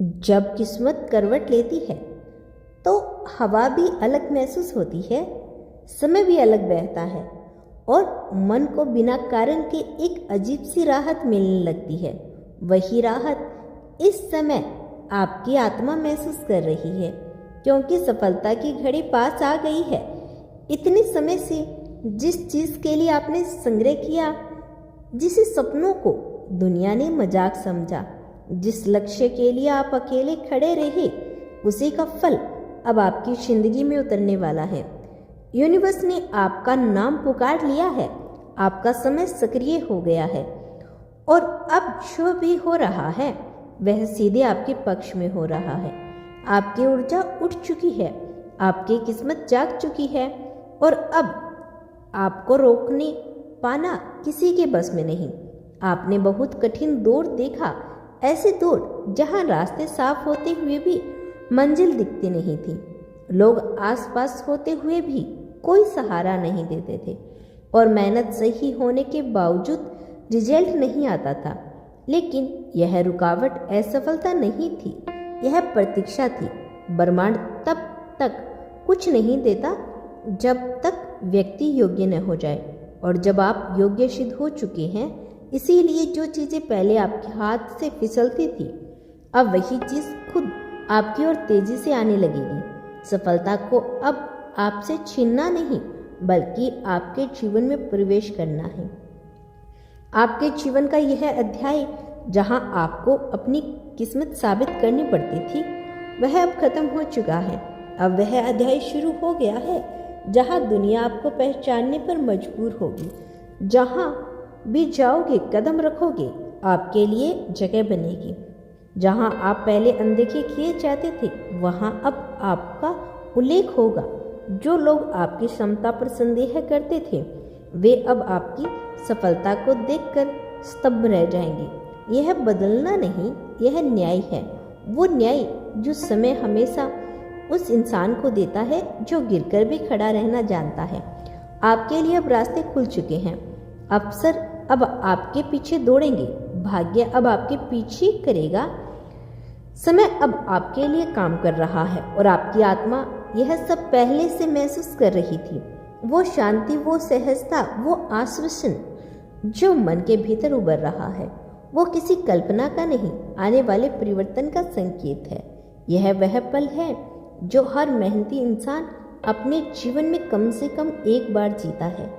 जब किस्मत करवट लेती है तो हवा भी अलग महसूस होती है, समय भी अलग बहता है और मन को बिना कारण के एक अजीब सी राहत मिलने लगती है। वही राहत इस समय आपकी आत्मा महसूस कर रही है, क्योंकि सफलता की घड़ी पास आ गई है। इतने समय से जिस चीज़ के लिए आपने संग्रह किया, जिस सपनों को दुनिया ने मजाक समझा, जिस लक्ष्य के लिए आप अकेले खड़े रहे, उसी का फल अब आपकी जिंदगी में उतरने वाला है। यूनिवर्स ने आपका नाम पुकार लिया है, आपका समय सक्रिय हो गया है और अब जो भी हो रहा है वह सीधे आपके पक्ष में हो रहा है। आपकी ऊर्जा उठ चुकी है, आपकी किस्मत जाग चुकी है और अब आपको रोकने पाना किसी के बस में नहीं। आपने बहुत कठिन दौर देखा, ऐसे दौर जहां रास्ते साफ होते हुए भी मंजिल दिखती नहीं थी, लोग आसपास होते हुए भी कोई सहारा नहीं देते थे और मेहनत सही होने के बावजूद रिजल्ट नहीं आता था। लेकिन यह रुकावट असफलता नहीं थी, यह प्रतीक्षा थी। ब्रह्मांड तब तक कुछ नहीं देता जब तक व्यक्ति योग्य न हो जाए, और जब आप योग्य सिद्ध हो चुके हैं, इसीलिए जो चीज़ें पहले आपके हाथ से फिसलती थी, अब वही चीज़ खुद आपकी ओर तेजी से आने लगेगी। सफलता को अब आपसे छीनना नहीं, बल्कि आपके जीवन में प्रवेश करना है। आपके जीवन का यह अध्याय जहां आपको अपनी किस्मत साबित करनी पड़ती थी, वह अब खत्म हो चुका है। अब वह अध्याय शुरू हो गया है जहां दुनिया आपको पहचानने पर मजबूर होगी। जहां भी जाओगे, कदम रखोगे, आपके लिए जगह बनेगी। जहां आप पहले अनदेखे किए जाते थे, वहां अब आपका उल्लेख होगा। जो लोग आपकी क्षमता पर संदेह करते थे, वे अब आपकी सफलता को देखकर स्तब्ध रह जाएंगे। यह बदलना नहीं, यह न्याय है। वो न्याय जो समय हमेशा उस इंसान को देता है जो गिरकर भी खड़ा रहना जानता है। आपके लिए अब रास्ते खुल चुके हैं। अवसर अब आपके पीछे दौड़ेंगे, भाग्य अब आपके पीछे करेगा। समय अब आपके लिए काम कर रहा है और आपकी आत्मा यह सब पहले से महसूस कर रही थी। वो शांति, वो सहजता, वो आश्वासन जो मन के भीतर उभर रहा है, वो किसी कल्पना का नहीं, आने वाले परिवर्तन का संकेत है। यह वह पल है जो हर मेहनती इंसान अपने जीवन में कम से कम एक बार जीता है।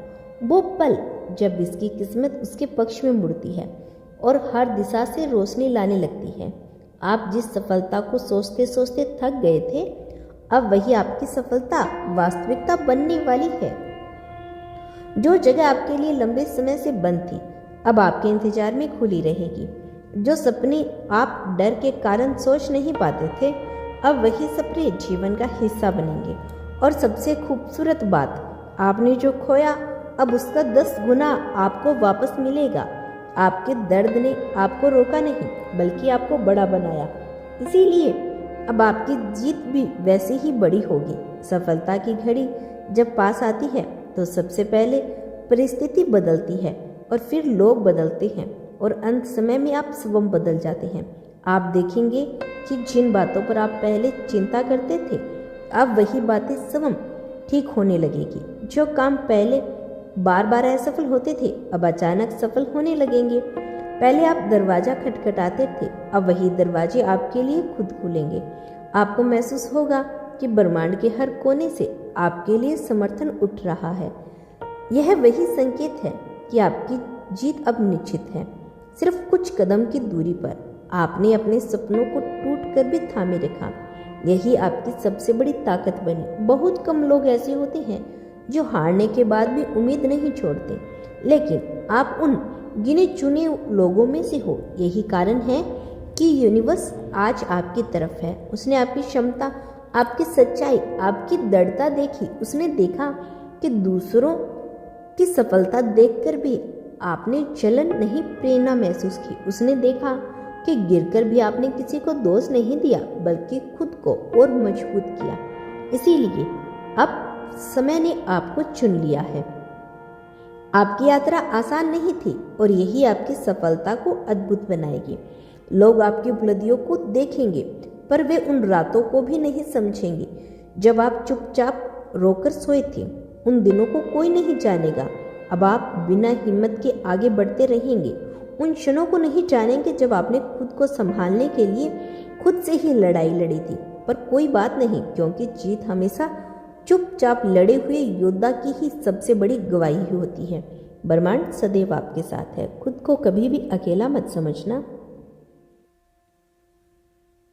वो पल जब इसकी किस्मत उसके पक्ष में मुड़ती है और हर दिशा से रोशनी लाने लगती है। आप जिस सफलता को सोचते सोचते थक गए थे, अब वही आपकी सफलता वास्तविकता बनने वाली है। जो जगह आपके लिए लंबे समय से बंद थी, अब आपके इंतजार में खुली रहेगी। जो सपने आप डर के कारण सोच नहीं पाते थे, अब वही सपने जीवन का हिस्सा बनेंगे। और सबसे खूबसूरत बात, आपने जो खोया अब उसका 10 गुना आपको वापस मिलेगा। आपके दर्द ने आपको रोका नहीं, बल्कि आपको बड़ा बनाया। इसीलिए अब आपकी जीत भी वैसे ही बड़ी होगी। सफलता की घड़ी जब पास आती है तो सबसे पहले परिस्थिति बदलती है और फिर लोग बदलते हैं और अंत समय में आप स्वयं बदल जाते हैं। आप देखेंगे कि जिन बातों पर आप पहले चिंता करते थे, अब वही बातें स्वयं ठीक होने लगेगी। जो काम पहले बार बार असफल होते थे, अब अचानक सफल होने लगेंगे। पहले आप दरवाजा खटखटाते थे, अब वही दरवाजे आपके लिए खुद खुलेंगे। आपको महसूस होगा कि ब्रह्मांड के हर कोने से आपके लिए समर्थन उठ रहा है। यह वही संकेत है कि आपकी जीत अब निश्चित है। सिर्फ कुछ कदम की दूरी पर आपने अपने सपनों को टूट कर भी थामे रखा। यही आपकी सबसे बड़ी ताकत बनी। बहुत कम लोग ऐसे होते हैं जो हारने के बाद भी उम्मीद नहीं छोड़ते, लेकिन आप उन गिने चुने लोगों में से हो। यही कारण है कि यूनिवर्स आज आपकी तरफ है। उसने आपकी क्षमता, आपकी सच्चाई, आपकी दृढ़ता देखी। उसने देखा कि दूसरों की सफलता देखकर भी आपने जलन नहीं, प्रेरणा महसूस की। उसने देखा कि गिरकर भी आपने किसी को दोष नहीं दिया, बल्कि खुद को और मजबूत किया। इसीलिए अब समय ने आपको चुन लिया है। आपकी यात्रा आसान नहीं थी और यही आपकी सफलता को अद्भुत बनाएगी। लोग आपकी उपलब्धियों को देखेंगे, पर वे उन रातों को भी नहीं समझेंगे जब आप चुपचाप रोकर सोए थे। उन दिनों को कोई नहीं जानेगा। अब आप बिना हिम्मत के आगे बढ़ते रहेंगे। उन क्षणों को नहीं जानेंगे जब आपने खुद को संभालने के लिए खुद से ही लड़ाई लड़ी थी। पर कोई बात नहीं, क्योंकि जीत हमेशा चुपचाप लड़े हुए योद्धा की ही सबसे बड़ी गवाही होती है। ब्रह्मांड सदैव आपके साथ है। खुद को कभी भी अकेला मत समझना।